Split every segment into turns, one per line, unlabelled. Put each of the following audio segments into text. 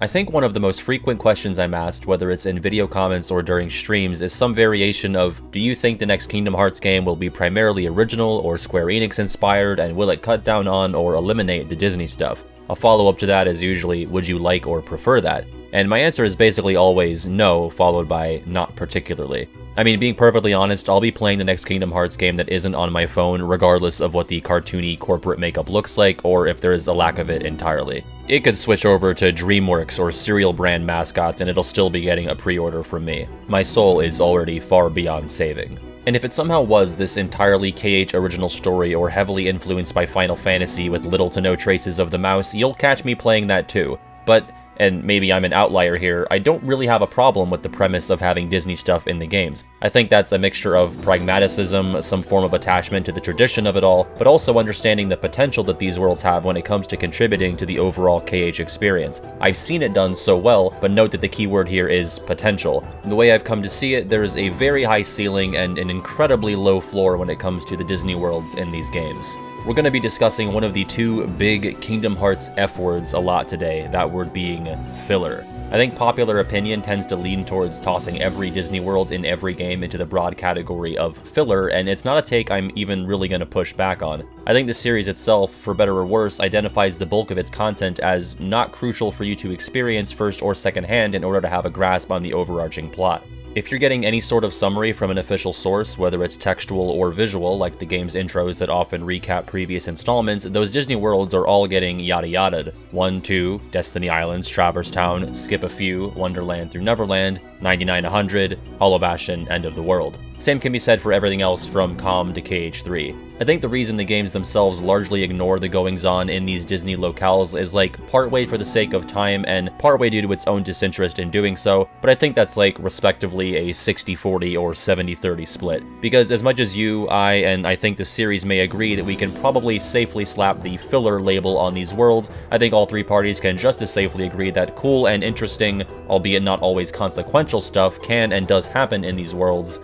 I think one of the most frequent questions I'm asked, whether it's in video comments or during streams, is some variation of, do you think the next Kingdom Hearts game will be primarily original or Square Enix inspired, and will it cut down on or eliminate the Disney stuff? A follow-up to that is usually, would you like or prefer that? And my answer is basically always no, followed by not particularly. I mean, being perfectly honest, I'll be playing the next Kingdom Hearts game that isn't on my phone, regardless of what the cartoony corporate makeup looks like, or if there is a lack of it entirely. It could switch over to DreamWorks or cereal brand mascots and it'll still be getting a pre-order from me. My soul is already far beyond saving. And if it somehow was this entirely KH original story or heavily influenced by Final Fantasy with little to no traces of the mouse, you'll catch me playing that too. But, and maybe I'm an outlier here, I don't really have a problem with the premise of having Disney stuff in the games. I think that's a mixture of pragmatism, some form of attachment to the tradition of it all, but also understanding the potential that these worlds have when it comes to contributing to the overall KH experience. I've seen it done so well, but note that the key word here is potential. The way I've come to see it, there is a very high ceiling and an incredibly low floor when it comes to the Disney worlds in these games. We're going to be discussing one of the two big Kingdom Hearts F words a lot today, that word being filler. I think popular opinion tends to lean towards tossing every Disney world in every game into the broad category of filler, and it's not a take I'm even really going to push back on. I think the series itself, for better or worse, identifies the bulk of its content as not crucial for you to experience first or second hand in order to have a grasp on the overarching plot. If you're getting any sort of summary from an official source, whether it's textual or visual, like the game's intros that often recap previous installments, those Disney worlds are all getting yada yada'd. 1, 2, Destiny Islands, Traverse Town, skip a few, Wonderland through Neverland, 99-100, Hollow Bastion, End of the World. Same can be said for everything else from COM to KH3. I think the reason the games themselves largely ignore the goings-on in these Disney locales is like partway for the sake of time and partway due to its own disinterest in doing so, but I think that's like respectively a 60-40 or 70-30 split. Because as much as you, and I think the series may agree that we can probably safely slap the filler label on these worlds, I think all three parties can just as safely agree that cool and interesting, albeit not always consequential stuff, can and does happen in these worlds,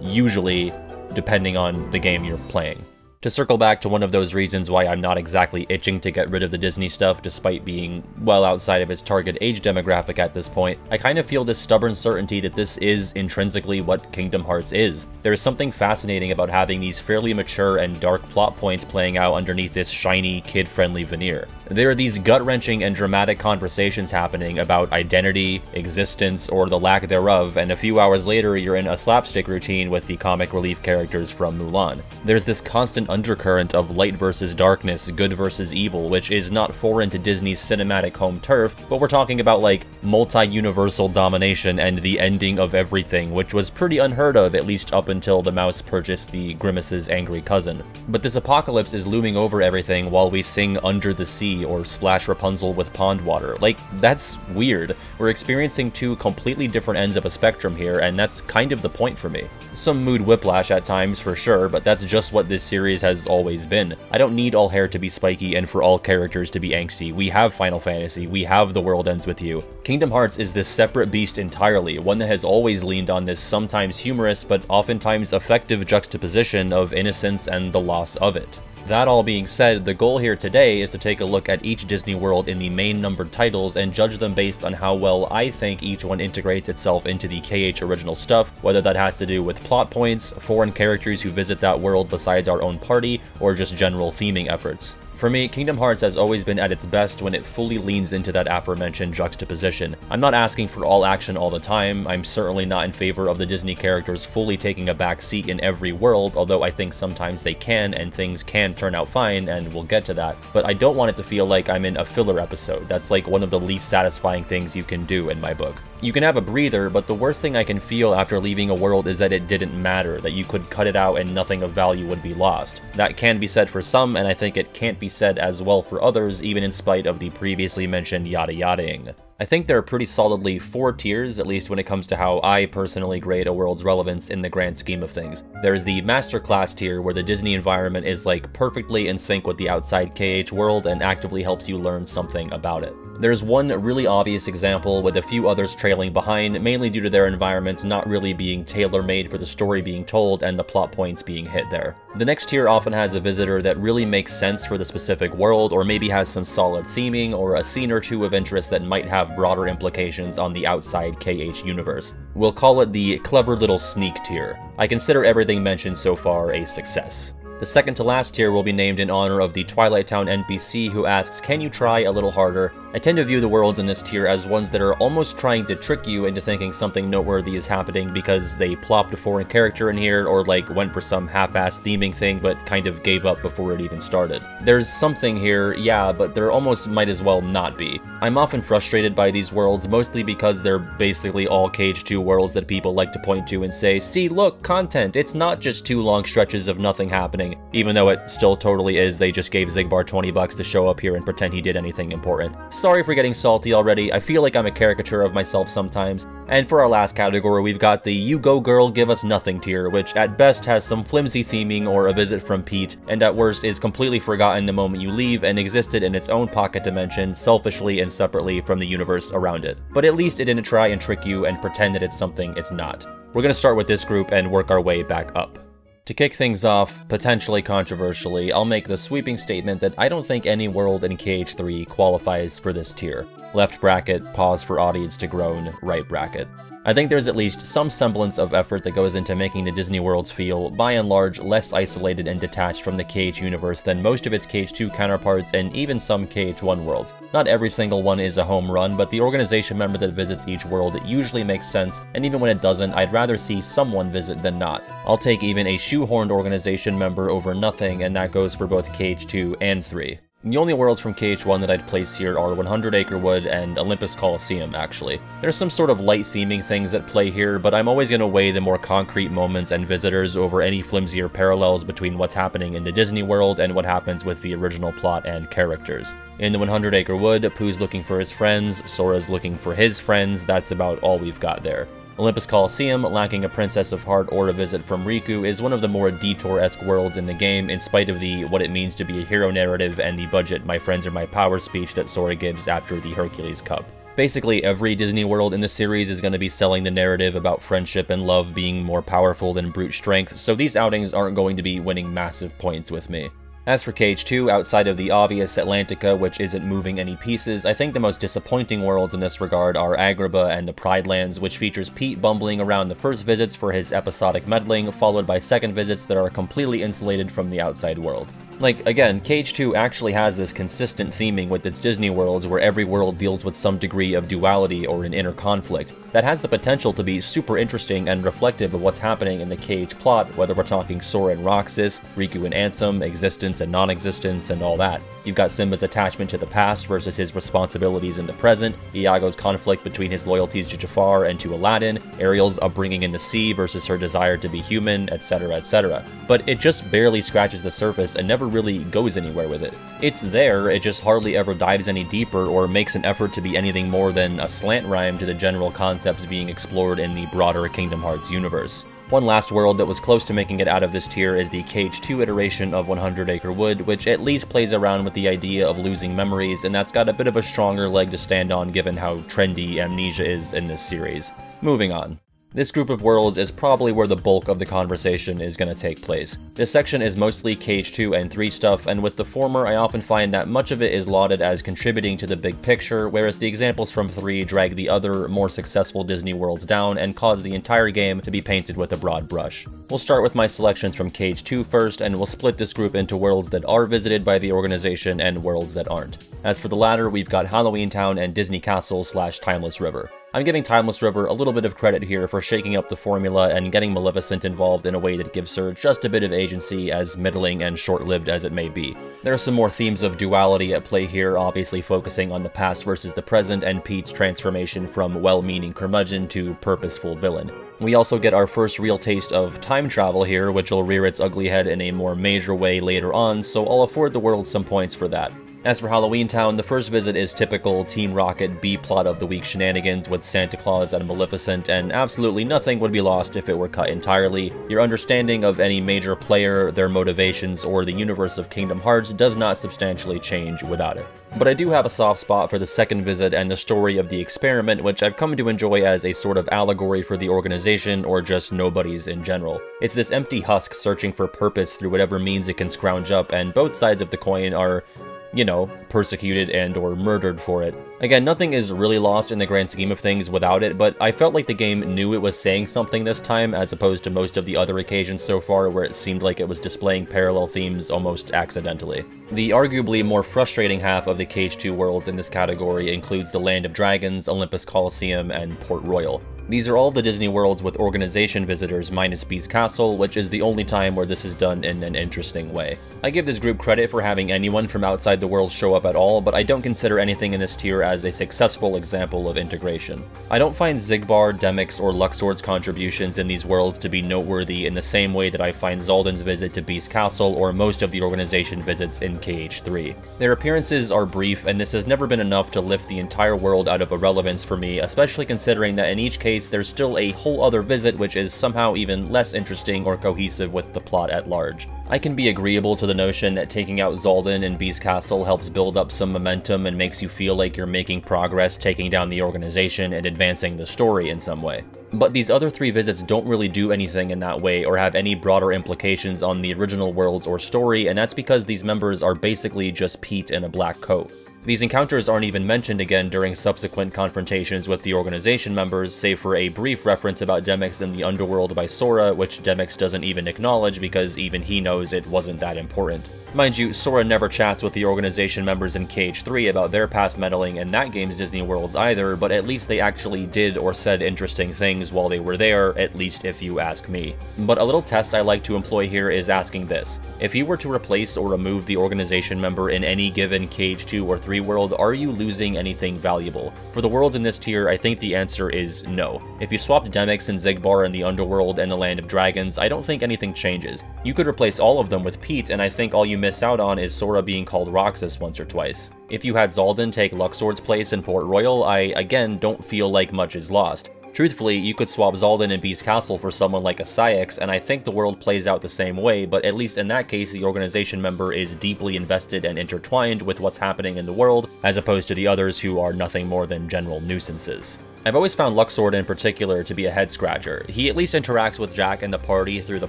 usually depending on the game you're playing. To circle back to one of those reasons why I'm not exactly itching to get rid of the Disney stuff despite being well outside of its target age demographic at this point, I kind of feel this stubborn certainty that this is intrinsically what Kingdom Hearts is. There is something fascinating about having these fairly mature and dark plot points playing out underneath this shiny, kid-friendly veneer. There are these gut-wrenching and dramatic conversations happening about identity, existence, or the lack thereof, and a few hours later you're in a slapstick routine with the comic relief characters from Mulan. There's this constant undercurrent of light versus darkness, good versus evil, which is not foreign to Disney's cinematic home turf, but we're talking about like multi-universal domination and the ending of everything, which was pretty unheard of at least up until the mouse purchased the Grimace's angry cousin. But this apocalypse is looming over everything while we sing Under the Sea or splash Rapunzel with pond water. Like, that's weird. We're experiencing two completely different ends of a spectrum here, and that's kind of the point for me. Some mood whiplash at times for sure, but that's just what this series has always been. I don't need all hair to be spiky and for all characters to be angsty. We have Final Fantasy, we have The World Ends With You. Kingdom Hearts is this separate beast entirely, one that has always leaned on this sometimes humorous but oftentimes effective juxtaposition of innocence and the loss of it. That all being said, the goal here today is to take a look at each Disney world in the main numbered titles and judge them based on how well I think each one integrates itself into the KH original stuff, whether that has to do with plot points, foreign characters who visit that world besides our own party, or just general theming efforts. For me, Kingdom Hearts has always been at its best when it fully leans into that aforementioned juxtaposition. I'm not asking for all action all the time, I'm certainly not in favor of the Disney characters fully taking a back seat in every world, although I think sometimes they can and things can turn out fine, and we'll get to that. But I don't want it to feel like I'm in a filler episode. That's like one of the least satisfying things you can do in my book. You can have a breather, but the worst thing I can feel after leaving a world is that it didn't matter, that you could cut it out and nothing of value would be lost. That can be said for some, and I think it can't be said as well for others, even in spite of the previously mentioned yada yadaing. I think there are pretty solidly 4 tiers, at least when it comes to how I personally grade a world's relevance in the grand scheme of things. There's the masterclass tier, where the Disney environment is like perfectly in sync with the outside KH world and actively helps you learn something about it. There's one really obvious example with a few others trailing behind, mainly due to their environments not really being tailor-made for the story being told and the plot points being hit there. The next tier often has a visitor that really makes sense for the specific world, or maybe has some solid theming or a scene or two of interest that might have broader implications on the outside KH universe. We'll call it the clever little sneak tier. I consider everything mentioned so far a success. The second to last tier will be named in honor of the Twilight Town NPC who asks, "Can you try a little harder?" I tend to view the worlds in this tier as ones that are almost trying to trick you into thinking something noteworthy is happening because they plopped a foreign character in here or like went for some half-assed theming thing but kind of gave up before it even started. There's something here, yeah, but there almost might as well not be. I'm often frustrated by these worlds, mostly because they're basically all KH2 worlds that people like to point to and say, "See, look, content, it's not just 2 long stretches of nothing happening," even though it still totally is. They just gave Xigbar 20 bucks to show up here and pretend he did anything important. Sorry for getting salty already, I feel like I'm a caricature of myself sometimes. And for our last category, we've got the You Go Girl Give Us Nothing tier, which at best has some flimsy theming or a visit from Pete, and at worst is completely forgotten the moment you leave and existed in its own pocket dimension, selfishly and separately from the universe around it. But at least it didn't try and trick you and pretend that it's something it's not. We're gonna start with this group and work our way back up. To kick things off, potentially controversially, I'll make the sweeping statement that I don't think any world in KH3 qualifies for this tier. Left bracket, pause for audience to groan, right bracket. I think there's at least some semblance of effort that goes into making the Disney worlds feel, by and large, less isolated and detached from the KH universe than most of its KH2 counterparts and even some KH1 worlds. Not every single one is a home run, but the organization member that visits each world usually makes sense, and even when it doesn't, I'd rather see someone visit than not. I'll take even a shoehorned organization member over nothing, and that goes for both KH2 and 3. The only worlds from KH1 that I'd place here are 100 Acre Wood and Olympus Coliseum, actually. There's some sort of light theming things at play here, but I'm always going to weigh the more concrete moments and visitors over any flimsier parallels between what's happening in the Disney world and what happens with the original plot and characters. In the 100 Acre Wood, Pooh's looking for his friends, Sora's looking for his friends, that's about all we've got there. Olympus Coliseum, lacking a Princess of Heart or a visit from Riku, is one of the more detour-esque worlds in the game, in spite of the what it means to be a hero narrative and the budget "my friends are my power" speech that Sora gives after the Hercules Cup. Basically, every Disney world in the series is going to be selling the narrative about friendship and love being more powerful than brute strength, so these outings aren't going to be winning massive points with me. As for KH2, outside of the obvious Atlantica, which isn't moving any pieces, I think the most disappointing worlds in this regard are Agrabah and the Pride Lands, which features Pete bumbling around the first visits for his episodic meddling, followed by second visits that are completely insulated from the outside world. Like, again, KH2 actually has this consistent theming with its Disney worlds where every world deals with some degree of duality or an inner conflict. That has the potential to be super interesting and reflective of what's happening in the KH plot, whether we're talking Sora and Roxas, Riku and Ansem, existence and non-existence, and all that. You've got Simba's attachment to the past versus his responsibilities in the present, Iago's conflict between his loyalties to Jafar and to Aladdin, Ariel's upbringing in the sea versus her desire to be human, etc, etc. But it just barely scratches the surface and never really goes anywhere with it. It's there, it just hardly ever dives any deeper or makes an effort to be anything more than a slant rhyme to the general concepts being explored in the broader Kingdom Hearts universe. One last world that was close to making it out of this tier is the KH2 iteration of 100 Acre Wood, which at least plays around with the idea of losing memories, and that's got a bit of a stronger leg to stand on given how trendy amnesia is in this series. Moving on. This group of worlds is probably where the bulk of the conversation is going to take place. This section is mostly KH2 and 3 stuff, and with the former I often find that much of it is lauded as contributing to the big picture, whereas the examples from 3 drag the other, more successful Disney worlds down and cause the entire game to be painted with a broad brush. We'll start with my selections from KH2 first, and we'll split this group into worlds that are visited by the organization and worlds that aren't. As for the latter, we've got Halloweentown and Disney Castle / Timeless River. I'm giving Timeless River a little bit of credit here for shaking up the formula and getting Maleficent involved in a way that gives her just a bit of agency, as middling and short-lived as it may be. There are some more themes of duality at play here, obviously focusing on the past versus the present and Pete's transformation from well-meaning curmudgeon to purposeful villain. We also get our first real taste of time travel here, which will rear its ugly head in a more major way later on, so I'll afford the world some points for that. As for Halloweentown, the first visit is typical Team Rocket B-plot of the week shenanigans with Santa Claus and Maleficent, and absolutely nothing would be lost if it were cut entirely. Your understanding of any major player, their motivations, or the universe of Kingdom Hearts does not substantially change without it. But I do have a soft spot for the second visit and the story of the experiment, which I've come to enjoy as a sort of allegory for the organization or just nobodies in general. It's this empty husk searching for purpose through whatever means it can scrounge up, and both sides of the coin are, you know, persecuted and or murdered for it. Again, nothing is really lost in the grand scheme of things without it, but I felt like the game knew it was saying something this time, as opposed to most of the other occasions so far where it seemed like it was displaying parallel themes almost accidentally. The arguably more frustrating half of the KH2 worlds in this category includes the Land of Dragons, Olympus Coliseum, and Port Royal. These are all the Disney worlds with organization visitors minus Beast Castle, which is the only time where this is done in an interesting way. I give this group credit for having anyone from outside the world show up at all, but I don't consider anything in this tier as a successful example of integration. I don't find Xigbar, Demyx, or Luxord's contributions in these worlds to be noteworthy in the same way that I find Xaldin's visit to Beast Castle or most of the organization visits in KH3. Their appearances are brief, and this has never been enough to lift the entire world out of irrelevance for me, especially considering that in each case there's still a whole other visit which is somehow even less interesting or cohesive with the plot at large. I can be agreeable to the notion that taking out Xaldin in Beast Castle helps build up some momentum and makes you feel like you're making progress taking down the organization and advancing the story in some way. But these other three visits don't really do anything in that way or have any broader implications on the original worlds or story, and that's because these members are basically just Pete in a black coat. These encounters aren't even mentioned again during subsequent confrontations with the organization members, save for a brief reference about Demyx in the Underworld by Sora, which Demyx doesn't even acknowledge because even he knows it wasn't that important. Mind you, Sora never chats with the organization members in KH3 about their past meddling in that game's Disney worlds either, but at least they actually did or said interesting things while they were there, at least if you ask me. But a little test I like to employ here is asking this: if you were to replace or remove the organization member in any given KH2 or 3 world, are you losing anything valuable? For the worlds in this tier, I think the answer is no. If you swapped Demyx and Xigbar in the Underworld and the Land of Dragons, I don't think anything changes. You could replace all of them with Pete, and I think all you miss out on is Sora being called Roxas once or twice. If you had Xaldin take Luxord's place in Port Royal, I, again, don't feel like much is lost. Truthfully, you could swap Xaldin in Beast Castle for someone like a Saïx, and I think the world plays out the same way, but at least in that case the organization member is deeply invested and intertwined with what's happening in the world, as opposed to the others who are nothing more than general nuisances. I've always found Luxord in particular to be a head-scratcher. He at least interacts with Jack and the party through the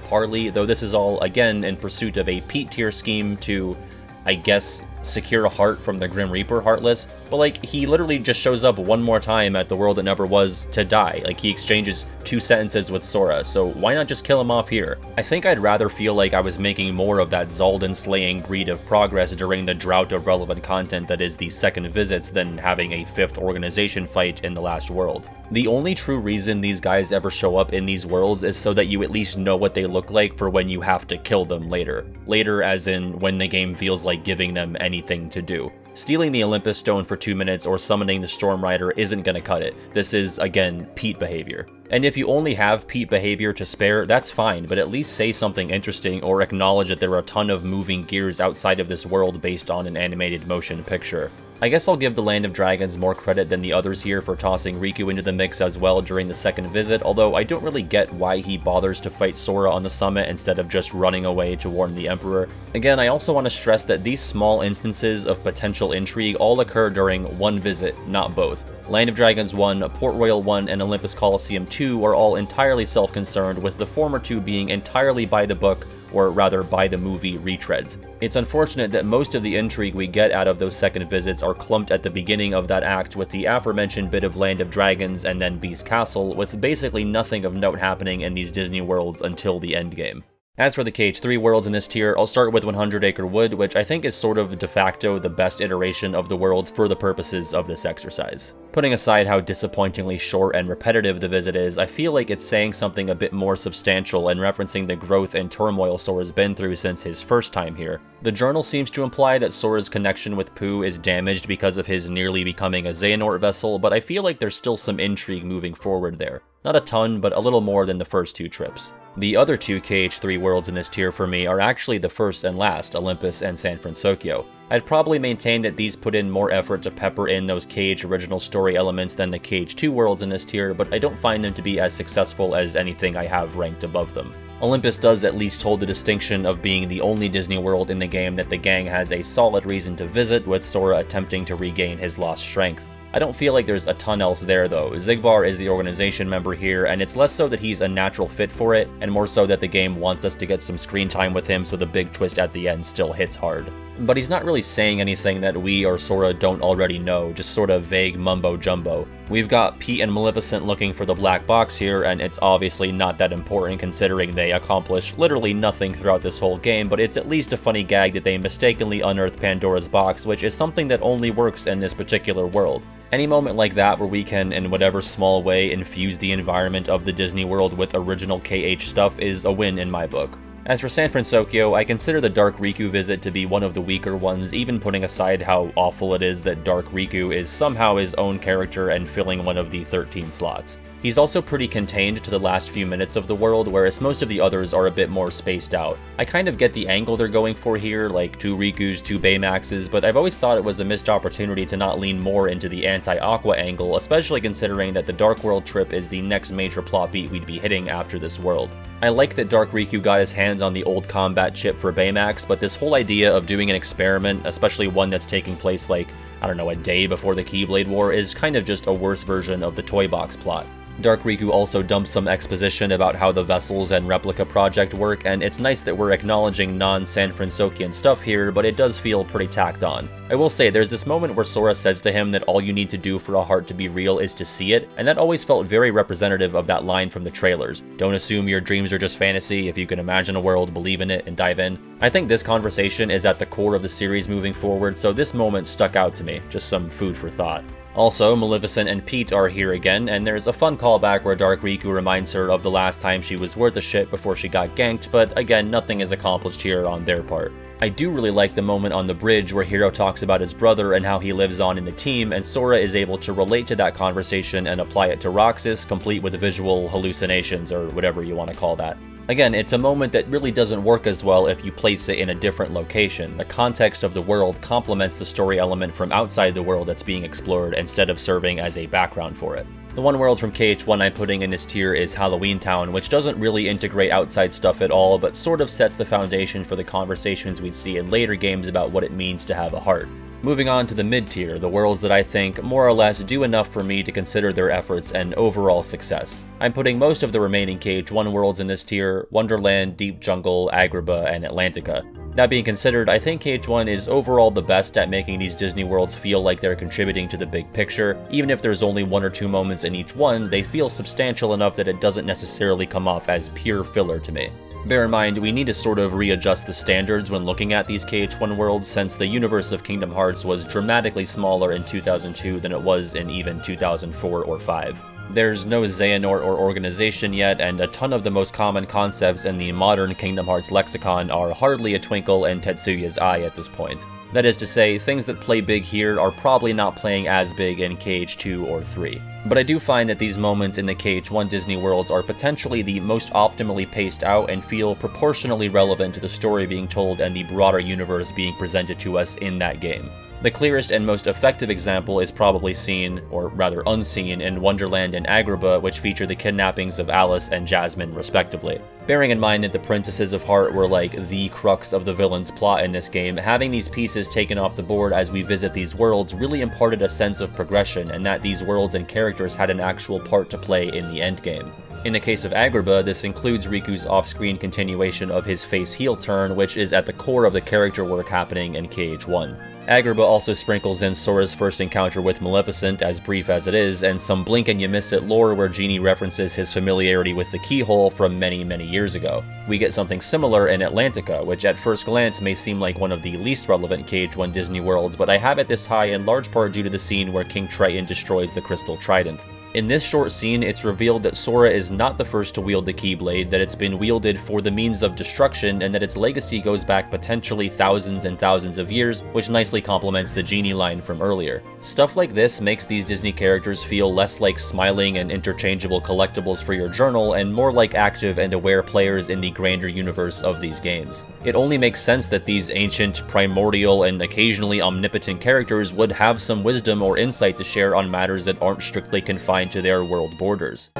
parley, though this is all, again, in pursuit of a Pete tier scheme to, I guess, secure a heart from the Grim Reaper Heartless, but like, he literally just shows up one more time at the world that never was to die. Like, he exchanges 2 sentences with Sora, so why not just kill him off here? I think I'd rather feel like I was making more of that Xaldin slaying greed of progress during the drought of relevant content that is the second visits than having a 5th organization fight in the last world. The only true reason these guys ever show up in these worlds is so that you at least know what they look like for when you have to kill them later. Later as in when the game feels like giving them anything to do. Stealing the Olympus Stone for 2 minutes or summoning the Storm Rider isn't gonna cut it. This is, again, Pete behavior. And if you only have Pete behavior to spare, that's fine, but at least say something interesting or acknowledge that there are a ton of moving gears outside of this world based on an animated motion picture. I guess I'll give the Land of Dragons more credit than the others here for tossing Riku into the mix as well during the second visit, although I don't really get why he bothers to fight Sora on the summit instead of just running away to warn the Emperor. Again, I also want to stress that these small instances of potential intrigue all occur during one visit, not both. Land of Dragons 1, Port Royal 1, and Olympus Coliseum 2 are all entirely self-concerned, with the former 2 being entirely by the book, or rather by the movie retreads. It's unfortunate that most of the intrigue we get out of those second visits are clumped at the beginning of that act with the aforementioned bit of Land of Dragons and then Beast Castle, with basically nothing of note happening in these Disney worlds until the endgame. As for the KH3 worlds in this tier, I'll start with 100 Acre Wood, which I think is sort of de facto the best iteration of the world for the purposes of this exercise. Putting aside how disappointingly short and repetitive the visit is, I feel like it's saying something a bit more substantial and referencing the growth and turmoil Sora's been through since his first time here. The journal seems to imply that Sora's connection with Pooh is damaged because of his nearly becoming a Xehanort vessel, but I feel like there's still some intrigue moving forward there. Not a ton, but a little more than the first 2 trips. The other two KH3 worlds in this tier for me are actually the first and last, Olympus and San Francisco. I'd probably maintain that these put in more effort to pepper in those KH original story elements than the KH2 worlds in this tier, but I don't find them to be as successful as anything I have ranked above them. Olympus does at least hold the distinction of being the only Disney world in the game that the gang has a solid reason to visit, with Sora attempting to regain his lost strength. I don't feel like there's a ton else there though. Xigbar is the organization member here, and it's less so that he's a natural fit for it, and more so that the game wants us to get some screen time with him so the big twist at the end still hits hard. But he's not really saying anything that we or Sora don't already know, just sort of vague mumbo-jumbo. We've got Pete and Maleficent looking for the black box here, and it's obviously not that important considering they accomplish literally nothing throughout this whole game, but it's at least a funny gag that they mistakenly unearthed Pandora's box, which is something that only works in this particular world. Any moment like that where we can, in whatever small way, infuse the environment of the Disney world with original KH stuff is a win in my book. As for San Francisco, I consider the Dark Riku visit to be one of the weaker ones, even putting aside how awful it is that Dark Riku is somehow his own character and filling one of the 13 slots. He's also pretty contained to the last few minutes of the world, whereas most of the others are a bit more spaced out. I kind of get the angle they're going for here, like 2 Rikus, 2 Baymaxes, but I've always thought it was a missed opportunity to not lean more into the anti-Aqua angle, especially considering that the Dark World trip is the next major plot beat we'd be hitting after this world. I like that Dark Riku got his hands on the old combat chip for Baymax, but this whole idea of doing an experiment, especially one that's taking place like, I don't know, a day before the Keyblade War, is kind of just a worse version of the Toybox plot. Dark Riku also dumps some exposition about how the Vessels and Replica project work, and it's nice that we're acknowledging non-San Franciscan stuff here, but it does feel pretty tacked on. I will say, there's this moment where Sora says to him that all you need to do for a heart to be real is to see it, and that always felt very representative of that line from the trailers. Don't assume your dreams are just fantasy. If you can imagine a world, believe in it, and dive in. I think this conversation is at the core of the series moving forward, so this moment stuck out to me, just some food for thought. Also, Maleficent and Pete are here again, and there's a fun callback where Dark Riku reminds her of the last time she was worth a shit before she got ganked, but again, nothing is accomplished here on their part. I do really like the moment on the bridge where Hiro talks about his brother and how he lives on in the team, and Sora is able to relate to that conversation and apply it to Roxas, complete with visual hallucinations, or whatever you want to call that. Again, it's a moment that really doesn't work as well if you place it in a different location. The context of the world complements the story element from outside the world that's being explored instead of serving as a background for it. The one world from KH1 I'm putting in this tier is Halloweentown, which doesn't really integrate outside stuff at all, but sort of sets the foundation for the conversations we'd see in later games about what it means to have a heart. Moving on to the mid-tier, the worlds that I think more or less do enough for me to consider their efforts an overall success. I'm putting most of the remaining KH1 worlds in this tier: Wonderland, Deep Jungle, Agrabah, and Atlantica. That being considered, I think KH1 is overall the best at making these Disney worlds feel like they're contributing to the big picture. Even if there's only 1 or 2 moments in each one, they feel substantial enough that it doesn't necessarily come off as pure filler to me. Bear in mind, we need to sort of readjust the standards when looking at these KH1 worlds, since the universe of Kingdom Hearts was dramatically smaller in 2002 than it was in even 2004 or 5. There's no Xehanort or organization yet, and a ton of the most common concepts in the modern Kingdom Hearts lexicon are hardly a twinkle in Tetsuya's eye at this point. That is to say, things that play big here are probably not playing as big in KH2 or 3. But I do find that these moments in the KH1 Disney worlds are potentially the most optimally paced out and feel proportionally relevant to the story being told and the broader universe being presented to us in that game. The clearest and most effective example is probably seen, or rather unseen, in Wonderland and Agrabah, which feature the kidnappings of Alice and Jasmine respectively. Bearing in mind that the Princesses of Heart were like the crux of the villain's plot in this game, having these pieces taken off the board as we visit these worlds really imparted a sense of progression, and that these worlds and characters had an actual part to play in the endgame. In the case of Agrabah, this includes Riku's off-screen continuation of his face heel turn, which is at the core of the character work happening in KH1. Agrabah also sprinkles in Sora's first encounter with Maleficent, as brief as it is, and some blink and you miss it lore where Genie references his familiarity with the keyhole from many, many years ago. We get something similar in Atlantica, which at first glance may seem like one of the least relevant KH1 Disney worlds, but I have it this high in large part due to the scene where King Triton destroys the Crystal Trident. In this short scene, it's revealed that Sora is not the first to wield the Keyblade, that it's been wielded for the means of destruction, and that its legacy goes back potentially thousands and thousands of years, which nicely complements the Genie line from earlier. Stuff like this makes these Disney characters feel less like smiling and interchangeable collectibles for your journal, and more like active and aware players in the grander universe of these games. It only makes sense that these ancient, primordial, and occasionally omnipotent characters would have some wisdom or insight to share on matters that aren't strictly confined to their world borders.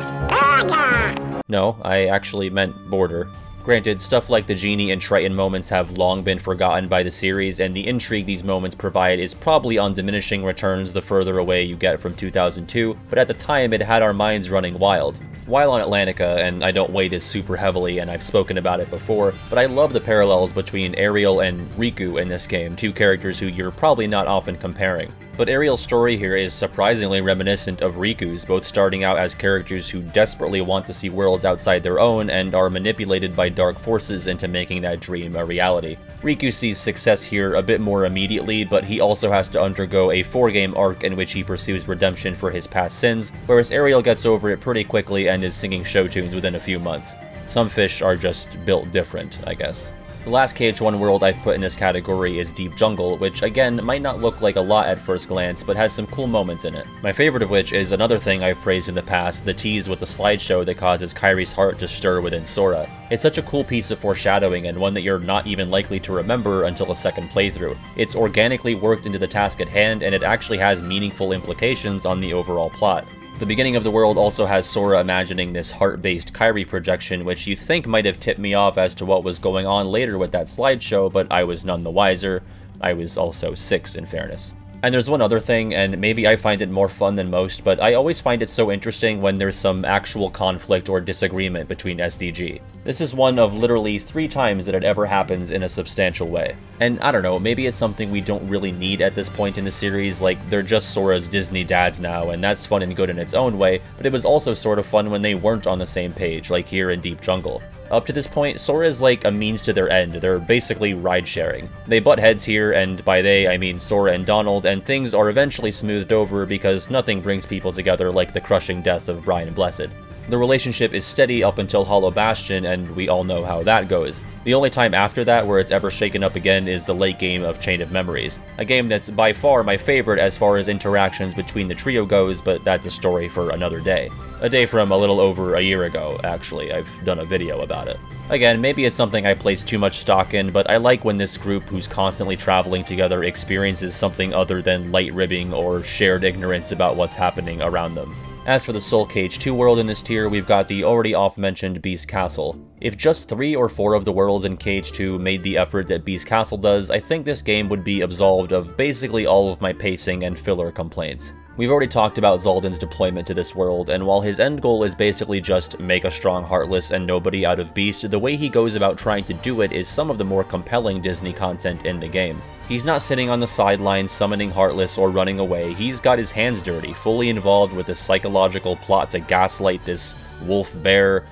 No, I actually meant border. Granted, stuff like the Genie and Triton moments have long been forgotten by the series, and the intrigue these moments provide is probably on diminishing returns the further away you get from 2002, but at the time it had our minds running wild. While on Atlantica, and I don't weigh this super heavily and I've spoken about it before, but I love the parallels between Ariel and Riku in this game, two characters who you're probably not often comparing. But Ariel's story here is surprisingly reminiscent of Riku's, both starting out as characters who desperately want to see worlds outside their own and are manipulated by dark forces into making that dream a reality. Riku sees success here a bit more immediately, but he also has to undergo a 4-game arc in which he pursues redemption for his past sins, whereas Ariel gets over it pretty quickly and is singing show tunes within a few months. Some fish are just built different, I guess. The last KH1 world I've put in this category is Deep Jungle, which again might not look like a lot at first glance, but has some cool moments in it. My favorite of which is another thing I've praised in the past, the tease with the slideshow that causes Kairi's heart to stir within Sora. It's such a cool piece of foreshadowing, and one that you're not even likely to remember until a second playthrough. It's organically worked into the task at hand, and it actually has meaningful implications on the overall plot. The beginning of the world also has Sora imagining this heart-based Kairi projection, which you think might have tipped me off as to what was going on later with that slideshow, but I was none the wiser. I was also 6, in fairness. And there's one other thing, and maybe I find it more fun than most, but I always find it so interesting when there's some actual conflict or disagreement between SDG. This is one of literally 3 times that it ever happens in a substantial way. And I don't know, maybe it's something we don't really need at this point in the series, like they're just Sora's Disney dads now, and that's fun and good in its own way, but it was also sort of fun when they weren't on the same page, like here in Deep Jungle. Up to this point, Sora is like a means to their end. They're basically ride-sharing. They butt heads here, and by they, I mean Sora and Donald, and things are eventually smoothed over because nothing brings people together like the crushing death of Brian and Blessed. The relationship is steady up until Hollow Bastion, and we all know how that goes. The only time after that where it's ever shaken up again is the late game of Chain of Memories, a game that's by far my favorite as far as interactions between the trio goes, but that's a story for another day. A day from a little over a year ago, actually. I've done a video about it. Again, maybe it's something I place too much stock in, but I like when this group who's constantly traveling together experiences something other than light ribbing or shared ignorance about what's happening around them. As for the Soul Cage 2 world in this tier, we've got the already off-mentioned Beast Castle. If just 3 or 4 of the worlds in Cage 2 made the effort that Beast Castle does, I think this game would be absolved of basically all of my pacing and filler complaints. We've already talked about Zaldan's deployment to this world, and while his end goal is basically just make a strong Heartless and nobody out of Beast, the way he goes about trying to do it is some of the more compelling Disney content in the game. He's not sitting on the sidelines summoning Heartless or running away, he's got his hands dirty, fully involved with a psychological plot to gaslight this wolf bear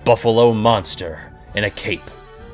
buffalo monster in a cape.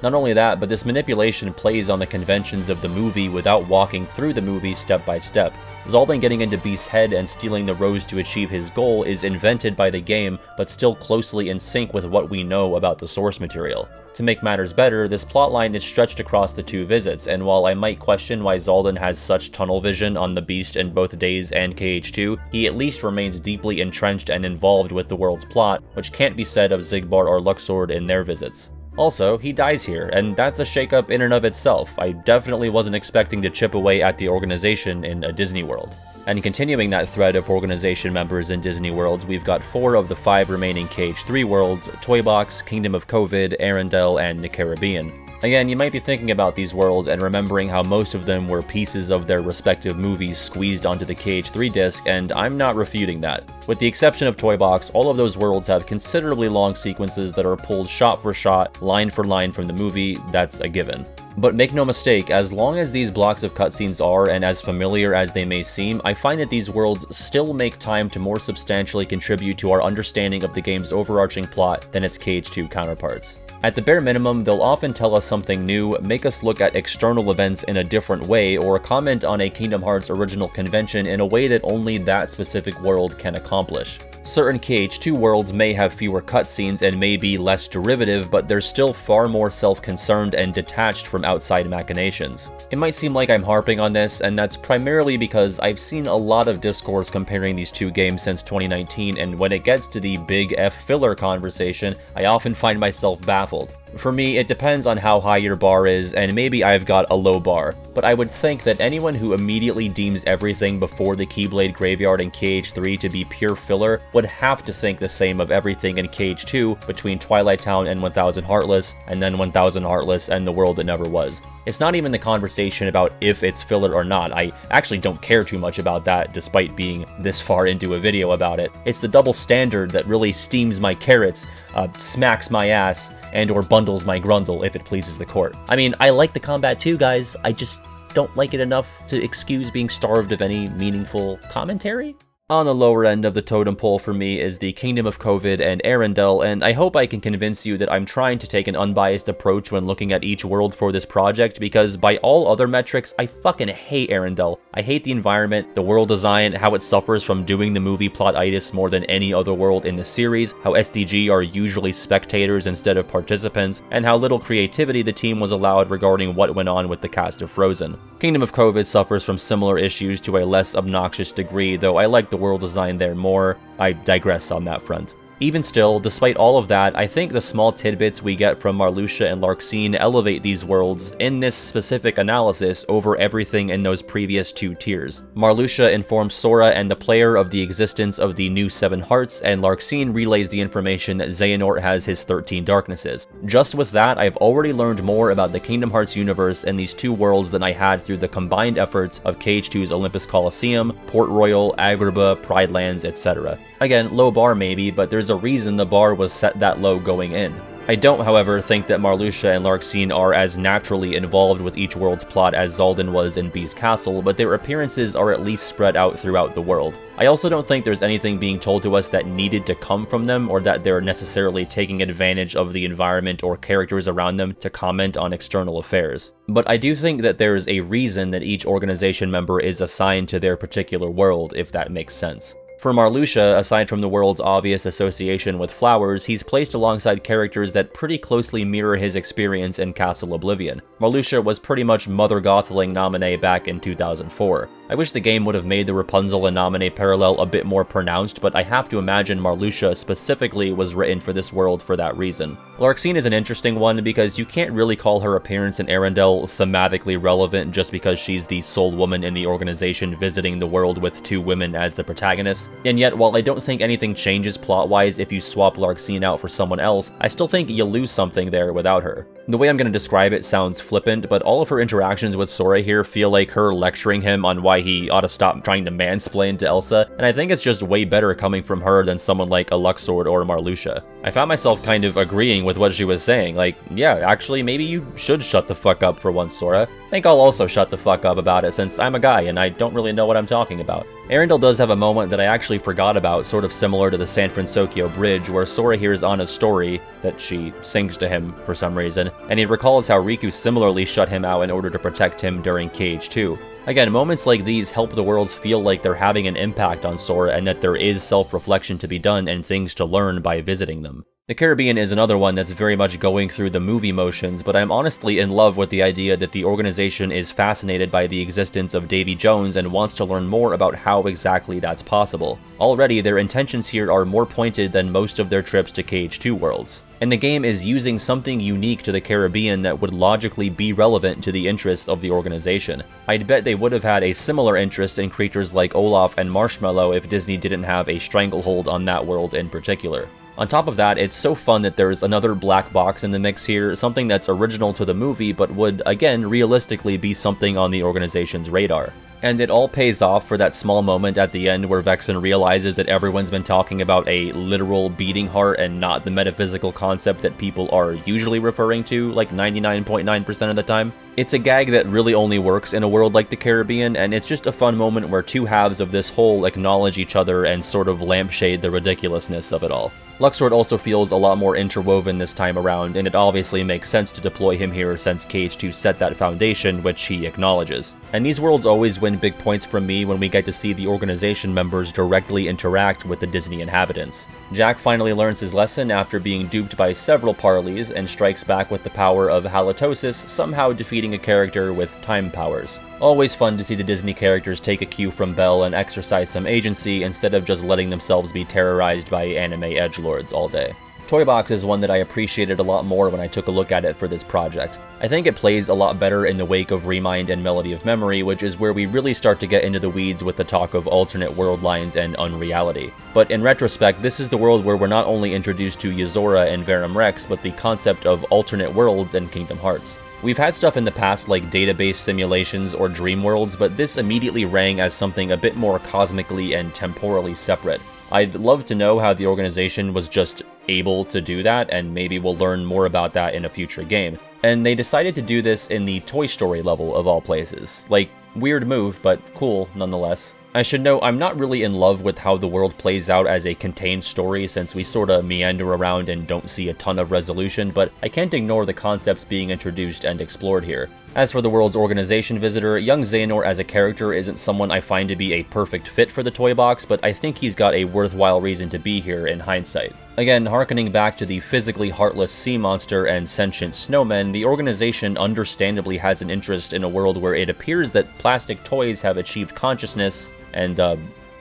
Not only that, but this manipulation plays on the conventions of the movie without walking through the movie step by step. Zaldan getting into Beast's head and stealing the rose to achieve his goal is invented by the game, but still closely in sync with what we know about the source material. To make matters better, this plotline is stretched across the 2 visits, and while I might question why Zaldan has such tunnel vision on the Beast in both Days and KH2, he at least remains deeply entrenched and involved with the world's plot, which can't be said of Xigbar or Luxord in their visits. Also, he dies here, and that's a shakeup in and of itself. I definitely wasn't expecting to chip away at the organization in a Disney world. And continuing that thread of organization members in Disney worlds, we've got 4 of the 5 remaining KH3 worlds: Toybox, Kingdom of Covid, Arendelle, and the Caribbean. Again, you might be thinking about these worlds and remembering how most of them were pieces of their respective movies squeezed onto the KH3 disc, and I'm not refuting that. With the exception of Toybox, all of those worlds have considerably long sequences that are pulled shot for shot, line for line from the movie. That's a given. But make no mistake, as long as these blocks of cutscenes are, and as familiar as they may seem, I find that these worlds still make time to more substantially contribute to our understanding of the game's overarching plot than its KH2 counterparts. At the bare minimum, they'll often tell us something new, make us look at external events in a different way, or comment on a Kingdom Hearts original convention in a way that only that specific world can accomplish. Certain KH2 worlds may have fewer cutscenes and may be less derivative, but they're still far more self-concerned and detached from outside machinations. It might seem like I'm harping on this, and that's primarily because I've seen a lot of discourse comparing these two games since 2019, and when it gets to the big F filler conversation, I often find myself baffled. For me, it depends on how high your bar is, and maybe I've got a low bar, but I would think that anyone who immediately deems everything before the Keyblade Graveyard in KH3 to be pure filler would have to think the same of everything in KH2 between Twilight Town and 1000 Heartless, and then 1000 Heartless and the world that never was. It's not even the conversation about if it's filler or not. I actually don't care too much about that despite being this far into a video about it. It's the double standard that really steams my carrots, smacks my ass, and or bundles my grundle if it pleases the court. I mean, I like the combat too, guys. I just don't like it enough to excuse being starved of any meaningful commentary. On the lower end of the totem pole for me is the Kingdom of Covid and Arendelle, and I hope I can convince you that I'm trying to take an unbiased approach when looking at each world for this project, because by all other metrics, I fucking hate Arendelle. I hate the environment, the world design, how it suffers from doing the movie plot-itis more than any other world in the series, how SDG are usually spectators instead of participants, and how little creativity the team was allowed regarding what went on with the cast of Frozen. Kingdom of Covid suffers from similar issues to a less obnoxious degree, though I like the world design there more. I digress on that front. Even still, despite all of that, I think the small tidbits we get from Marluxia and Larxene elevate these worlds in this specific analysis over everything in those previous two tiers. Marluxia informs Sora and the player of the existence of the new 7 Hearts, and Larxene relays the information that Xehanort has his 13 Darknesses. Just with that, I've already learned more about the Kingdom Hearts universe and these two worlds than I had through the combined efforts of KH2's Olympus Coliseum, Port Royal, Agrabah, Pride Lands, etc. Again, low bar maybe, but there's a reason the bar was set that low going in. I don't, however, think that Marluxia and Larxene are as naturally involved with each world's plot as Xaldin was in Bee's Castle, but their appearances are at least spread out throughout the world. I also don't think there's anything being told to us that needed to come from them, or that they're necessarily taking advantage of the environment or characters around them to comment on external affairs. But I do think that there is a reason that each organization member is assigned to their particular world, if that makes sense. For Marluxia, aside from the world's obvious association with flowers, he's placed alongside characters that pretty closely mirror his experience in Castle Oblivion. Marluxia was pretty much Mother Gothling Naminé back in 2004. I wish the game would have made the Rapunzel and Naminé parallel a bit more pronounced, but I have to imagine Marluxia specifically was written for this world for that reason. Larxene is an interesting one because you can't really call her appearance in Arendelle thematically relevant just because she's the sole woman in the organization visiting the world with 2 women as the protagonists. And yet, while I don't think anything changes plot-wise if you swap Larxene out for someone else, I still think you lose something there without her. The way I'm going to describe it sounds flippant, but all of her interactions with Sora here feel like her lecturing him on why he ought to stop trying to mansplain to Elsa, and I think it's just way better coming from her than someone like a Luxord or Marluxia. I found myself kind of agreeing with what she was saying, like, yeah, actually, maybe you should shut the fuck up for once, Sora. I think I'll also shut the fuck up about it since I'm a guy and I don't really know what I'm talking about. Arendelle does have a moment that I actually forgot about, sort of similar to the San Francisco Bridge, where Sora hears Anna's story that she sings to him for some reason, and he recalls how Riku similarly shut him out in order to protect him during KH2. Again, moments like these help the worlds feel like they're having an impact on Sora and that there is self-reflection to be done and things to learn by visiting them. The Caribbean is another one that's very much going through the movie motions, but I'm honestly in love with the idea that the organization is fascinated by the existence of Davy Jones and wants to learn more about how exactly that's possible. Already, their intentions here are more pointed than most of their trips to KH2 worlds. And the game is using something unique to the Caribbean that would logically be relevant to the interests of the organization. I'd bet they would have had a similar interest in creatures like Olaf and Marshmallow if Disney didn't have a stranglehold on that world in particular. On top of that, it's so fun that there's another black box in the mix here, something that's original to the movie but would, again, realistically be something on the organization's radar. And it all pays off for that small moment at the end where Vexen realizes that everyone's been talking about a literal beating heart and not the metaphysical concept that people are usually referring to, like 99.9% of the time. It's a gag that really only works in a world like the Caribbean, and it's just a fun moment where two halves of this whole acknowledge each other and sort of lampshade the ridiculousness of it all. Luxord also feels a lot more interwoven this time around, and it obviously makes sense to deploy him here since KH2 set that foundation, which he acknowledges. And these worlds always win big points from me when we get to see the organization members directly interact with the Disney inhabitants. Jack finally learns his lesson after being duped by several parleys and strikes back with the power of halitosis, somehow defeating a character with time powers. Always fun to see the Disney characters take a cue from Belle and exercise some agency instead of just letting themselves be terrorized by anime edgelords all day. Toybox is one that I appreciated a lot more when I took a look at it for this project. I think it plays a lot better in the wake of Remind and Melody of Memory, which is where we really start to get into the weeds with the talk of alternate world lines and unreality. But in retrospect, this is the world where we're not only introduced to Yozora and Verum Rex, but the concept of alternate worlds in Kingdom Hearts. We've had stuff in the past like database simulations or dream worlds, but this immediately rang as something a bit more cosmically and temporally separate. I'd love to know how the organization was just able to do that, and maybe we'll learn more about that in a future game. And they decided to do this in the Toy Story level of all places. Like, weird move, but cool nonetheless. I should note, I'm not really in love with how the world plays out as a contained story since we sorta meander around and don't see a ton of resolution, but I can't ignore the concepts being introduced and explored here. As for the world's organization visitor, young Xehanort as a character isn't someone I find to be a perfect fit for the Toybox, but I think he's got a worthwhile reason to be here in hindsight. Again, harkening back to the physically heartless sea monster and sentient snowmen, the organization understandably has an interest in a world where it appears that plastic toys have achieved consciousness and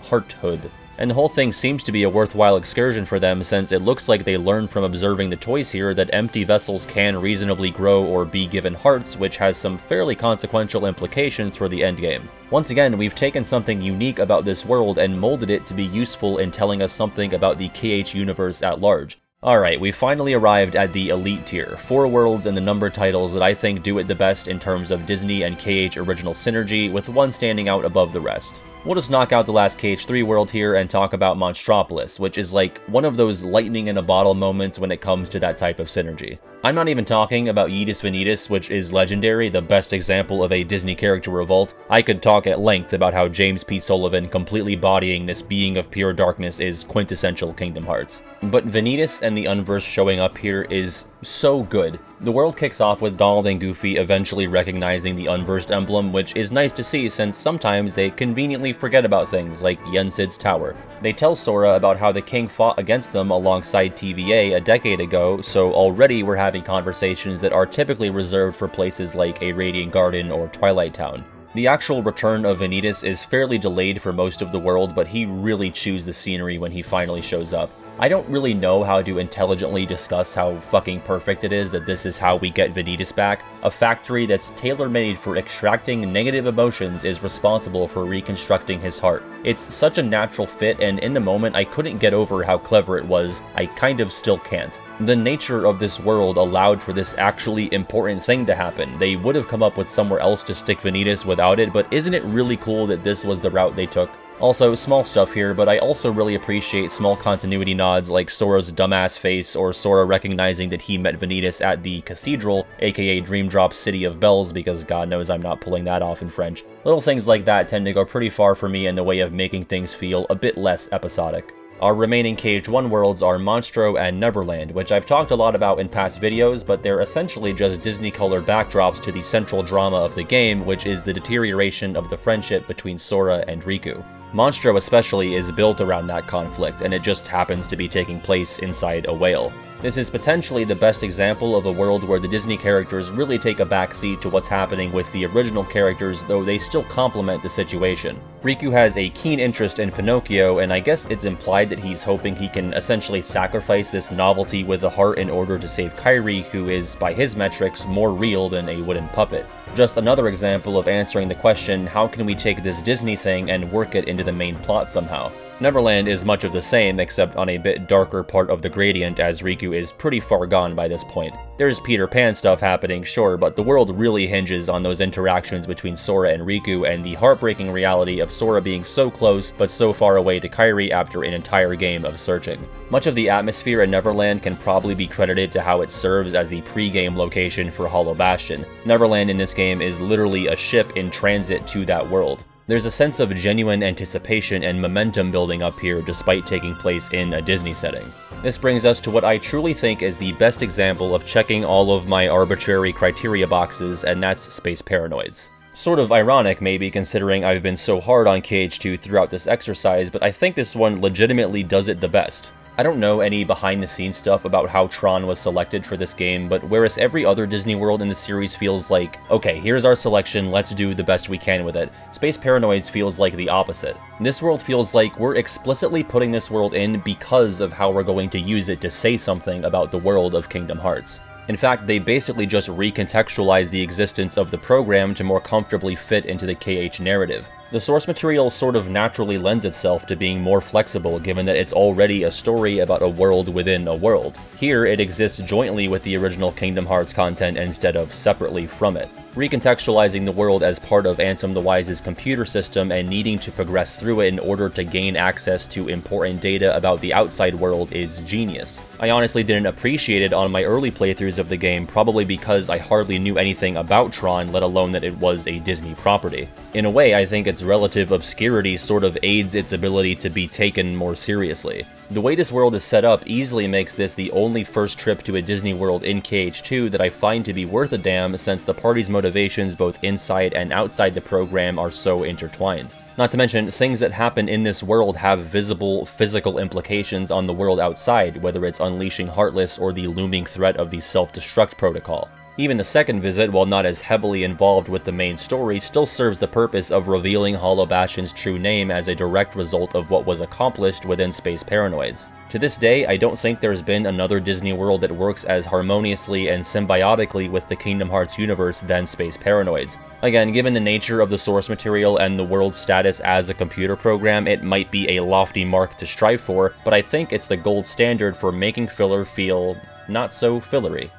hearthood. And the whole thing seems to be a worthwhile excursion for them since it looks like they learned from observing the toys here that empty vessels can reasonably grow or be given hearts, which has some fairly consequential implications for the endgame. Once again, we've taken something unique about this world and molded it to be useful in telling us something about the KH universe at large. Alright, we finally arrived at the Elite tier, 4 worlds and the numbered titles that I think do it the best in terms of Disney and KH original synergy, with one standing out above the rest. We'll just knock out the last KH3 world here and talk about Monstropolis, which is like one of those lightning in a bottle moments when it comes to that type of synergy. I'm not even talking about Yeetus Vanitas, which is legendary, the best example of a Disney character revolt. I could talk at length about how James P. Sullivan completely bodying this being of pure darkness is quintessential Kingdom Hearts. But Vanitas and the Unverse showing up here is so good. The world kicks off with Donald and Goofy eventually recognizing the Unversed emblem, which is nice to see since sometimes they conveniently forget about things like Yensid's Tower. They tell Sora about how the king fought against them alongside TVA a decade ago, so already we're having conversations that are typically reserved for places like a Radiant Garden or Twilight Town. The actual return of Vanitas is fairly delayed for most of the world, but he really chews the scenery when he finally shows up. I don't really know how to intelligently discuss how fucking perfect it is that this is how we get Vanitas back. A factory that's tailor-made for extracting negative emotions is responsible for reconstructing his heart. It's such a natural fit, and in the moment I couldn't get over how clever it was. I kind of still can't. The nature of this world allowed for this actually important thing to happen. They would have come up with somewhere else to stick Vanitas without it, but isn't it really cool that this was the route they took? Also, small stuff here, but I also really appreciate small continuity nods like Sora's dumbass face or Sora recognizing that he met Vanitas at the Cathedral, aka Dream Drop City of Bells, because God knows I'm not pulling that off in French. Little things like that tend to go pretty far for me in the way of making things feel a bit less episodic. Our remaining KH1 worlds are Monstro and Neverland, which I've talked a lot about in past videos, but they're essentially just Disney-colored backdrops to the central drama of the game, which is the deterioration of the friendship between Sora and Riku. Monstro especially is built around that conflict, and it just happens to be taking place inside a whale. This is potentially the best example of a world where the Disney characters really take a backseat to what's happening with the original characters, though they still complement the situation. Riku has a keen interest in Pinocchio, and I guess it's implied that he's hoping he can essentially sacrifice this novelty with a heart in order to save Kairi, who is, by his metrics, more real than a wooden puppet. Just another example of answering the question, how can we take this Disney thing and work it into the main plot somehow? Neverland is much of the same, except on a bit darker part of the gradient, as Riku is pretty far gone by this point. There's Peter Pan stuff happening, sure, but the world really hinges on those interactions between Sora and Riku and the heartbreaking reality of Sora being so close but so far away to Kairi after an entire game of searching. Much of the atmosphere in Neverland can probably be credited to how it serves as the pre-game location for Hollow Bastion. Neverland in this game is literally a ship in transit to that world. There's a sense of genuine anticipation and momentum building up here despite taking place in a Disney setting. This brings us to what I truly think is the best example of checking all of my arbitrary criteria boxes, and that's Space Paranoids. Sort of ironic maybe, considering I've been so hard on KH2 throughout this exercise, but I think this one legitimately does it the best. I don't know any behind-the-scenes stuff about how Tron was selected for this game, but whereas every other Disney World in the series feels like, okay, here's our selection, let's do the best we can with it, Space Paranoids feels like the opposite. This world feels like we're explicitly putting this world in because of how we're going to use it to say something about the world of Kingdom Hearts. In fact, they basically just recontextualize the existence of the program to more comfortably fit into the KH narrative. The source material sort of naturally lends itself to being more flexible given that it's already a story about a world within a world. Here, it exists jointly with the original Kingdom Hearts content instead of separately from it. Recontextualizing the world as part of Ansem the Wise's computer system and needing to progress through it in order to gain access to important data about the outside world is genius. I honestly didn't appreciate it on my early playthroughs of the game, probably because I hardly knew anything about Tron, let alone that it was a Disney property. In a way, I think its relative obscurity sort of aids its ability to be taken more seriously. The way this world is set up easily makes this the only first trip to a Disney World in KH2 that I find to be worth a damn, since the party's motivations both inside and outside the program are so intertwined. Not to mention, things that happen in this world have visible, physical implications on the world outside, whether it's unleashing Heartless or the looming threat of the self-destruct protocol. Even the second visit, while not as heavily involved with the main story, still serves the purpose of revealing Hollow Bastion's true name as a direct result of what was accomplished within Space Paranoids. To this day, I don't think there's been another Disney World that works as harmoniously and symbiotically with the Kingdom Hearts universe than Space Paranoids. Again, given the nature of the source material and the world's status as a computer program, it might be a lofty mark to strive for, but I think it's the gold standard for making filler feel not so fillery.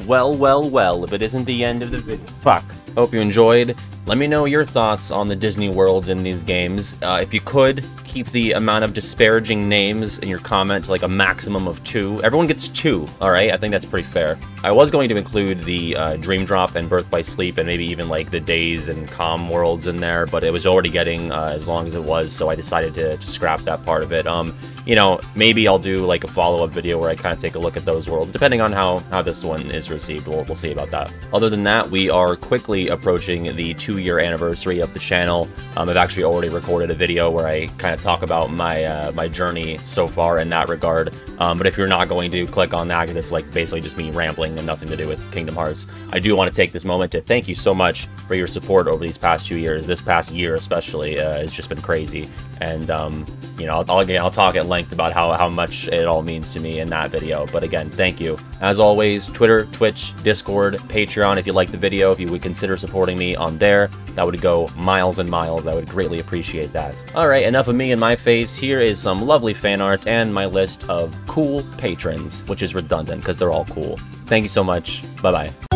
Well, if it isn't the end of the video. Fuck. Hope you enjoyed. Let me know your thoughts on the Disney worlds in these games. If you could, keep the amount of disparaging names in your comment to like a maximum of 2. Everyone gets 2, alright? I think that's pretty fair. I was going to include the Dream Drop and Birth by Sleep and maybe even like the Days and Calm worlds in there, but it was already getting as long as it was, so I decided to scrap that part of it. You know, maybe I'll do like a follow-up video where I kind of take a look at those worlds, depending on how this one is received. We'll see about that. Other than that, we are quickly approaching the 2-year anniversary of the channel. I've actually already recorded a video where I kind of talk about my my journey so far in that regard. But if you're not going to click on that, because it's like basically just me rambling and nothing to do with Kingdom Hearts, I do want to take this moment to thank you so much for your support over these past 2 years. This past year especially has just been crazy. And you know, I'll talk at length about how much it all means to me in that video. But again, thank you. As always, Twitter, Twitch, Discord, Patreon, if you liked the video, if you would consider supporting me on there, that would go miles and miles. I would greatly appreciate that. Alright, enough of me and my face. Here is some lovely fan art and my list of cool patrons, which is redundant because they're all cool. Thank you so much. Bye-bye.